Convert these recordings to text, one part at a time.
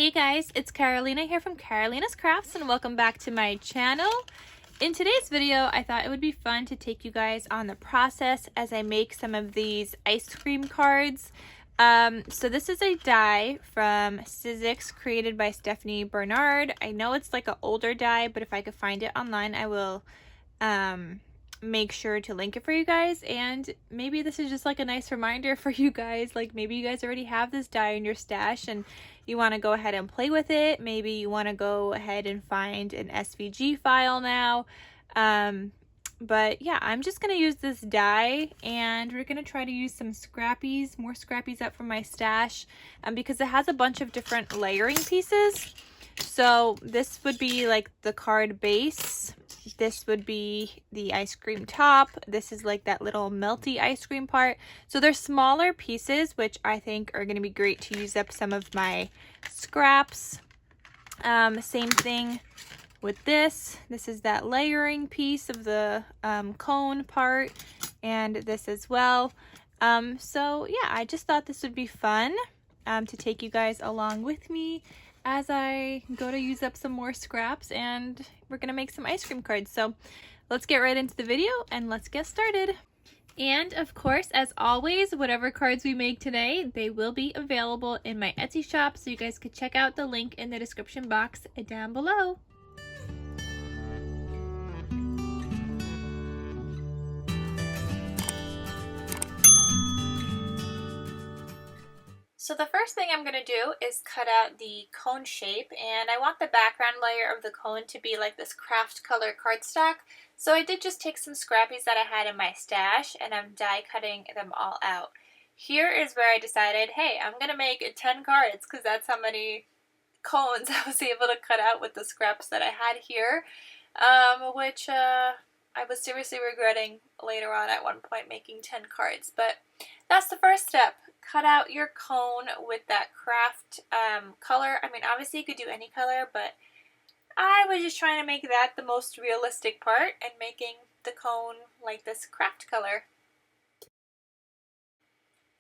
Hey guys, it's Carolina here from KarolinasKrafts and welcome back to my channel. In today's video, I thought it would be fun to take you guys on the process as I make some of these ice cream cards. So this is a die from Sizzix created by Stephanie Bernard. I know it's like an older die, but if I could find it online, I will make sure to link it for you guys. And maybe this is just like a nice reminder for you guys, like maybe you guys already have this die in your stash and you want to go ahead and play with it. Maybe you want to go ahead and find an SVG file now. But yeah, I'm just going to use this die and we're going to try to use some scrappies, more scrappies up from my stash, because it has a bunch of different layering pieces. So this would be like the card base. This would be the ice cream top. This is like that little melty ice cream part. So they're smaller pieces, which I think are going to be great to use up some of my scraps. Same thing with this. This is that layering piece of the cone part, and this as well. So yeah, I just thought this would be fun to take you guys along with me as I go to use up some more scraps, and we're gonna make some ice cream cards. So let's get right into the video and let's get started. And of course, as always, whatever cards we make today, they will be available in my Etsy shop, so you guys could check out the link in the description box down below. So the first thing I'm going to do is cut out the cone shape, and I want the background layer of the cone to be like this craft color cardstock. So I did just take some scrappies that I had in my stash and I'm die cutting them all out. Here is where I decided, hey, I'm going to make 10 cards because that's how many cones I was able to cut out with the scraps that I had here, which I was seriously regretting later on at one point making 10 cards. But that's the first step. Cut out your cone with that craft color. I mean, obviously you could do any color, but I was just trying to make that the most realistic part and making the cone like this craft color.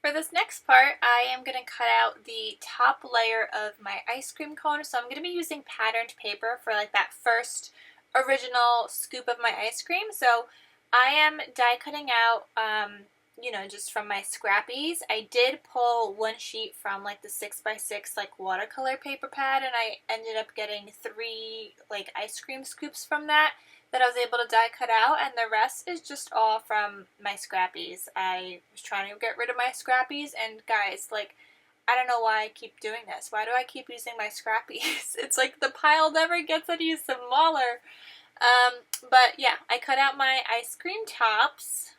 For this next part, I am going to cut out the top layer of my ice cream cone. So I'm going to be using patterned paper for like that first original scoop of my ice cream. So I am die cutting out you know, just from my scrappies. I did pull one sheet from like the 6x6 like watercolor paper pad, and I ended up getting 3 like ice cream scoops from that I was able to die cut out, and the rest is just all from my scrappies. I was trying to get rid of my scrappies, and guys, like, I don't know why I keep doing this. Why do I keep using my scrappies? It's like the pile never gets any smaller. But yeah, I cut out my ice cream tops.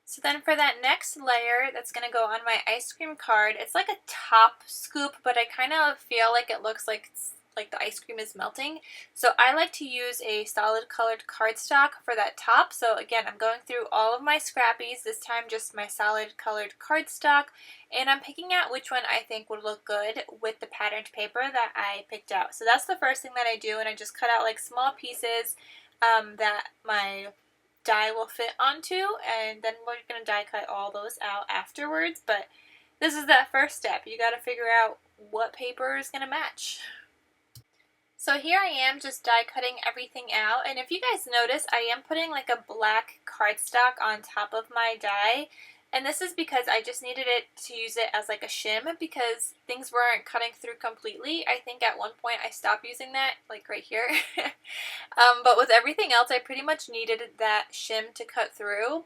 So then for that next layer that's going to go on my ice cream card, it's like a top scoop, but I kind of feel like it looks like the ice cream is melting. So I like to use a solid colored cardstock for that top. So again, I'm going through all of my scrappies, this time just my solid colored cardstock, and I'm picking out which one I think would look good with the patterned paper that I picked out. So that's the first thing that I do, and I just cut out like small pieces that my die will fit onto, and then we're going to die cut all those out afterwards. But this is that first step. You got to figure out what paper is going to match. So here I am just die cutting everything out, and if you guys notice, I am putting like a black cardstock on top of my die, and this is because I just needed it to use it as like a shim because things weren't cutting through completely. I think at one point I stopped using that, like right here. But with everything else, I pretty much needed that shim to cut through.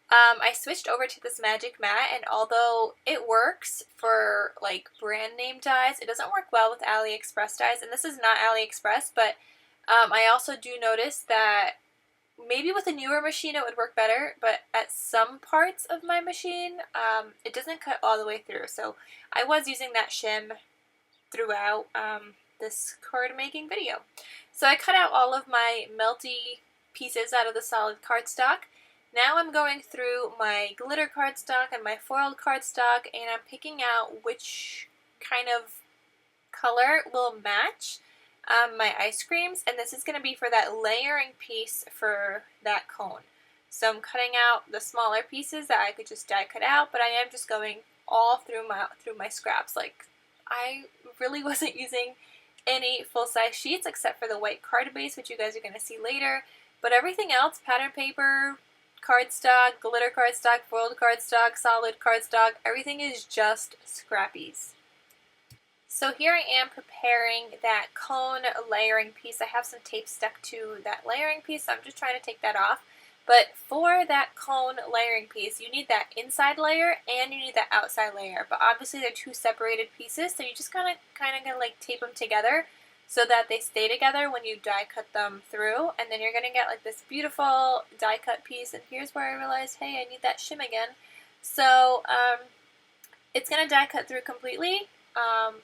I switched over to this magic mat, and although it works for like brand name dies, it doesn't work well with AliExpress dies, and this is not AliExpress, but I also do notice that maybe with a newer machine it would work better, but at some parts of my machine it doesn't cut all the way through. So I was using that shim throughout this card making video. So I cut out all of my melty pieces out of the solid cardstock. Now I'm going through my glitter cardstock and my foiled cardstock, and I'm picking out which kind of color will match my ice creams, and this is going to be for that layering piece for that cone. So I'm cutting out the smaller pieces that I could just die cut out, but I am just going all through my scraps, like I really wasn't using any full-size sheets except for the white card base, which you guys are going to see later. But everything else, pattern paper, cardstock, glitter cardstock, foiled cardstock, solid cardstock, everything is just scrappies. So here I am preparing that cone layering piece. I have some tape stuck to that layering piece, so I'm just trying to take that off. But for that cone layering piece, you need that inside layer and you need that outside layer. But obviously they're two separated pieces, so you just kind of gonna like tape them together so that they stay together when you die cut them through. And then you're gonna get like this beautiful die cut piece. And here's where I realized, hey, I need that shim again. So it's gonna die cut through completely.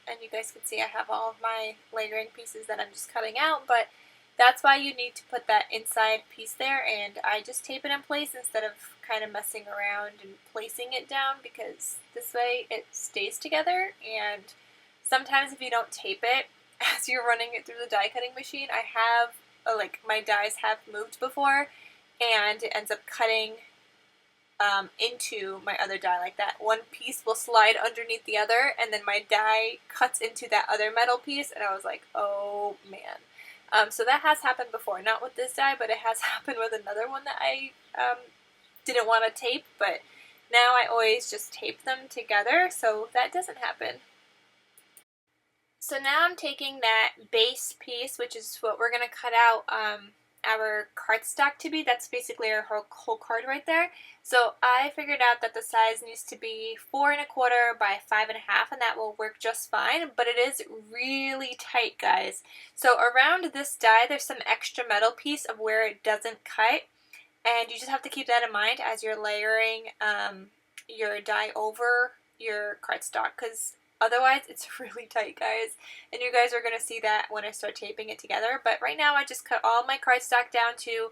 And you guys can see I have all of my layering pieces that I'm just cutting out, but that's why you need to put that inside piece there, and I just tape it in place instead of kind of messing around and placing it down, because this way it stays together. And sometimes if you don't tape it as you're running it through the die cutting machine, I have, like, my dies have moved before, and it ends up cutting into my other die like that. One piece will slide underneath the other, and then my die cuts into that other metal piece, and I was like, oh man. So that has happened before, not with this die, but it has happened with another one that I didn't want to tape, but now I always just tape them together so that doesn't happen. So now I'm taking that base piece, which is what we're going to cut out our cardstock to be. That's basically our whole card right there. So I figured out that the size needs to be 4 1/4 by 5 1/2, and that will work just fine, but it is really tight, guys. So around this die, there's some extra metal piece of where it doesn't cut, and you just have to keep that in mind as you're layering your die over your cardstock, because otherwise, it's really tight, guys, and you guys are going to see that when I start taping it together. But right now, I just cut all my cardstock down to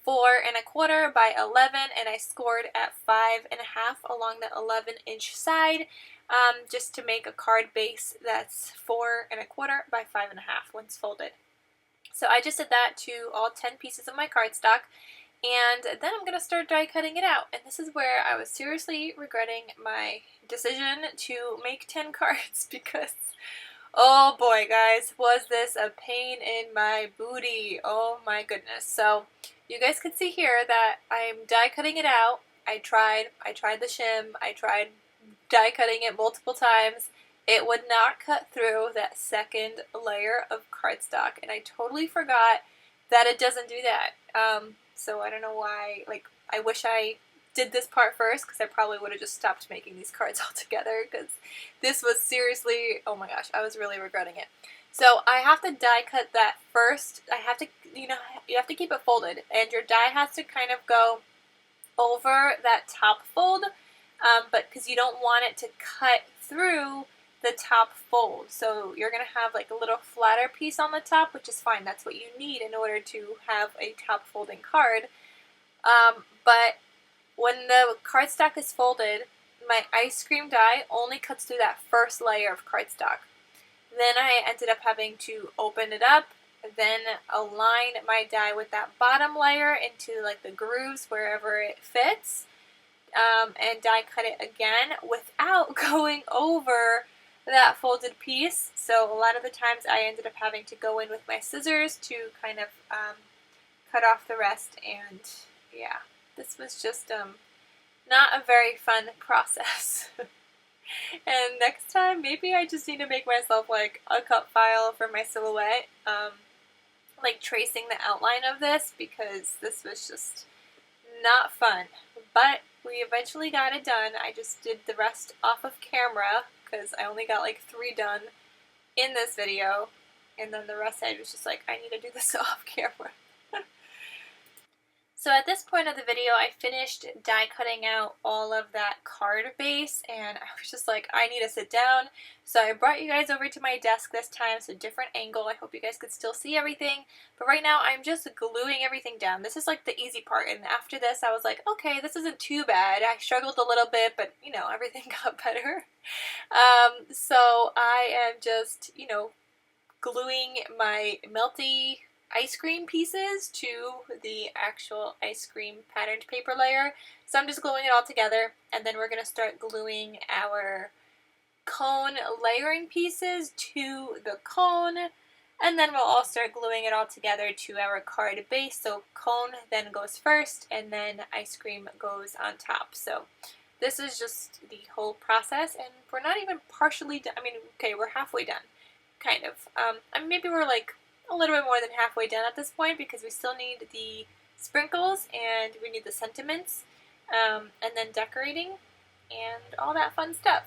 4 1/4 by 11, and I scored at 5 1/2 along the 11-inch side, just to make a card base that's 4 1/4 by 5 1/2 once folded. So I just did that to all 10 pieces of my cardstock. And then I'm going to start die cutting it out. And this is where I was seriously regretting my decision to make 10 cards, because, oh boy, guys, was this a pain in my booty. Oh my goodness. So you guys can see here that I'm die cutting it out. I tried the shim. I tried die cutting it multiple times. It would not cut through that second layer of cardstock. And I totally forgot that it doesn't do that. So I don't know why, like, I wish I did this part first, because I probably would have just stopped making these cards altogether, because this was seriously, oh my gosh, I was really regretting it. So I have to die cut that first. I have to, you have to keep it folded, and your die has to kind of go over that top fold, but because you don't want it to cut through the top fold. So you're going to have like a little flatter piece on the top, which is fine. That's what you need in order to have a top folding card. But when the cardstock is folded, my ice cream die only cuts through that first layer of cardstock. Then I ended up having to open it up, then align my die with that bottom layer into like the grooves wherever it fits, and die cut it again without going over that folded piece. So a lot of the times I ended up having to go in with my scissors to kind of cut off the rest, and yeah, this was just not a very fun process. And next time, maybe I just need to make myself like a cut file for my silhouette, like tracing the outline of this, because this was just not fun. But we eventually got it done. I just did the rest off of camera, because I only got like 3 done in this video, and then the rest I was just like, I need to do this off camera. So at this point of the video, I finished die cutting out all of that card base, and I was just like, I need to sit down. So I brought you guys over to my desk this time. It's a different angle. I hope you guys could still see everything. But right now, I'm just gluing everything down. This is like the easy part, and after this, I was like, okay, this isn't too bad. I struggled a little bit, but, you know, everything got better. So I am just, you know, gluing my melty ice cream pieces to the actual ice cream patterned paper layer. So I'm just gluing it all together, and then we're going to start gluing our cone layering pieces to the cone, and then we'll all start gluing it all together to our card base. So cone then goes first, and then ice cream goes on top. So this is just the whole process, and we're not even partially done. I mean, okay, we're halfway done, kind of. I mean, maybe we're like a little bit more than halfway done at this point, because we still need the sprinkles and we need the sentiments, and then decorating and all that fun stuff.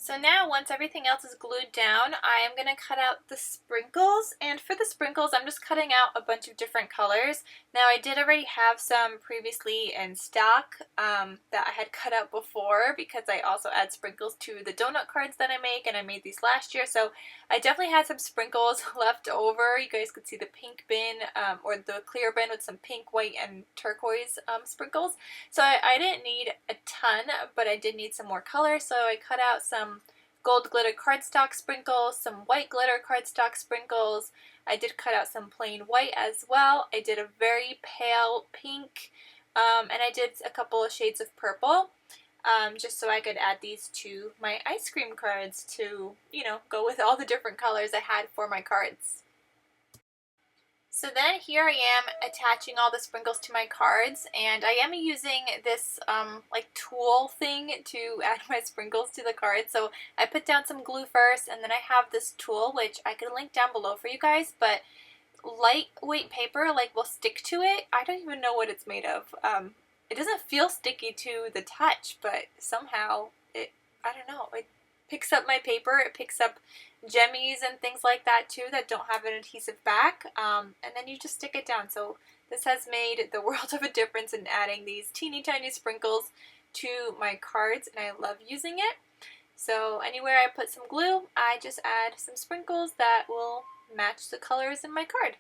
So now, once everything else is glued down, I am going to cut out the sprinkles, and for the sprinkles I'm just cutting out a bunch of different colors. Now, I did already have some previously in stock that I had cut out before, because I also add sprinkles to the donut cards that I make, and I made these last year, so I definitely had some sprinkles left over. You guys could see the pink bin, or the clear bin with some pink, white, and turquoise sprinkles. So I didn't need a ton, but I did need some more color, so I cut out some gold glitter cardstock sprinkles, some white glitter cardstock sprinkles. I did cut out some plain white as well. I did a very pale pink, and I did a couple of shades of purple, just so I could add these to my ice cream cards to, you know, go with all the different colors I had for my cards. So then here I am attaching all the sprinkles to my cards, and I am using this like tool thing to add my sprinkles to the cards. So I put down some glue first, and then I have this tool, which I can link down below for you guys, but lightweight paper like will stick to it. I don't even know what it's made of. It doesn't feel sticky to the touch, but somehow I don't know, it picks up my paper, it picks up jemmies and things like that too that don't have an adhesive back, and then you just stick it down. So this has made the world of a difference in adding these teeny tiny sprinkles to my cards, and I love using it. So anywhere I put some glue, I just add some sprinkles that will match the colors in my card.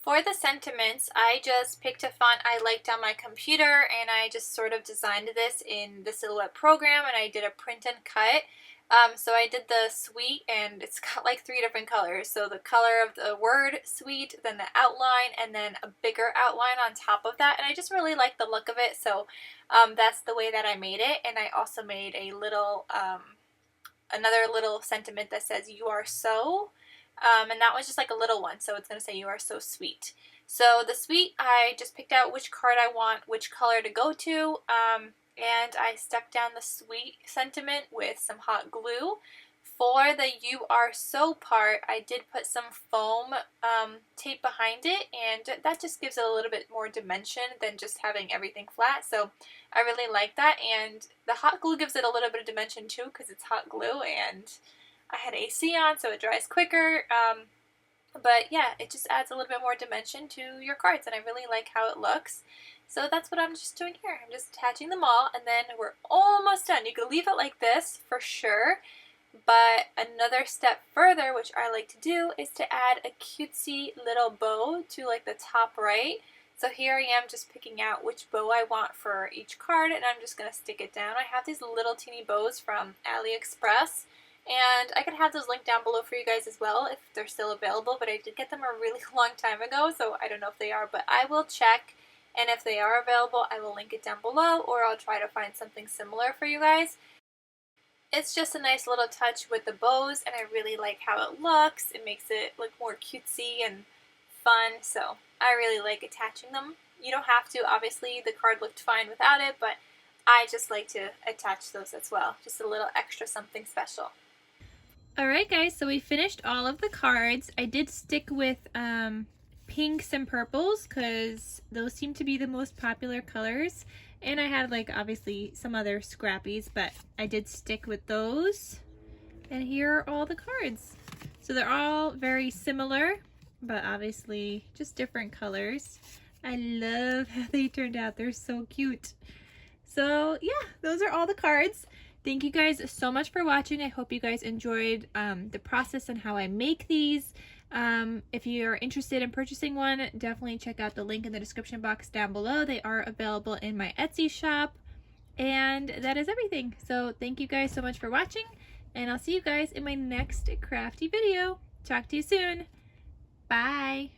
For the sentiments, I just picked a font I liked on my computer, and I just sort of designed this in the Silhouette program, and I did a print and cut. So I did the sweet, and it's got like 3 different colors. So the color of the word sweet, then the outline, and then a bigger outline on top of that. And I just really like the look of it, so that's the way that I made it. And I also made a little, another little sentiment that says "You are so," and that was just like a little one, so it's going to say "You are so sweet." So the sweet, I just picked out which card I want which color to go to, and I stuck down the sweet sentiment with some hot glue. For the "You are so" part, I did put some foam tape behind it, and that just gives it a little bit more dimension than just having everything flat. So I really like that, and the hot glue gives it a little bit of dimension too, because it's hot glue, and I had AC on, so it dries quicker. But yeah, it just adds a little bit more dimension to your cards, and I really like how it looks. So that's what I'm just doing here. I'm just attaching them all, and then we're almost done. You could leave it like this for sure, but another step further, which I like to do, is to add a cutesy little bow to like the top right. So here I am just picking out which bow I want for each card, and I'm just going to stick it down. I have these little teeny bows from AliExpress, and I could have those linked down below for you guys as well if they're still available, but I did get them a really long time ago, so I don't know if they are, but I will check, and if they are available, I will link it down below, or I'll try to find something similar for you guys. It's just a nice little touch with the bows, and I really like how it looks. It makes it look more cutesy and fun, so I really like attaching them. You don't have to, obviously the card looked fine without it, but I just like to attach those as well. Just a little extra something special. Alright guys, so we finished all of the cards. I did stick with pinks and purples because those seem to be the most popular colors. And I had like obviously some other scrappies, but I did stick with those. And here are all the cards. So they're all very similar, but obviously just different colors. I love how they turned out. They're so cute. So yeah, those are all the cards. Thank you guys so much for watching. I hope you guys enjoyed the process and how I make these. If you're interested in purchasing one, definitely check out the link in the description box down below. They are available in my Etsy shop. And that is everything. So thank you guys so much for watching, and I'll see you guys in my next crafty video. Talk to you soon. Bye.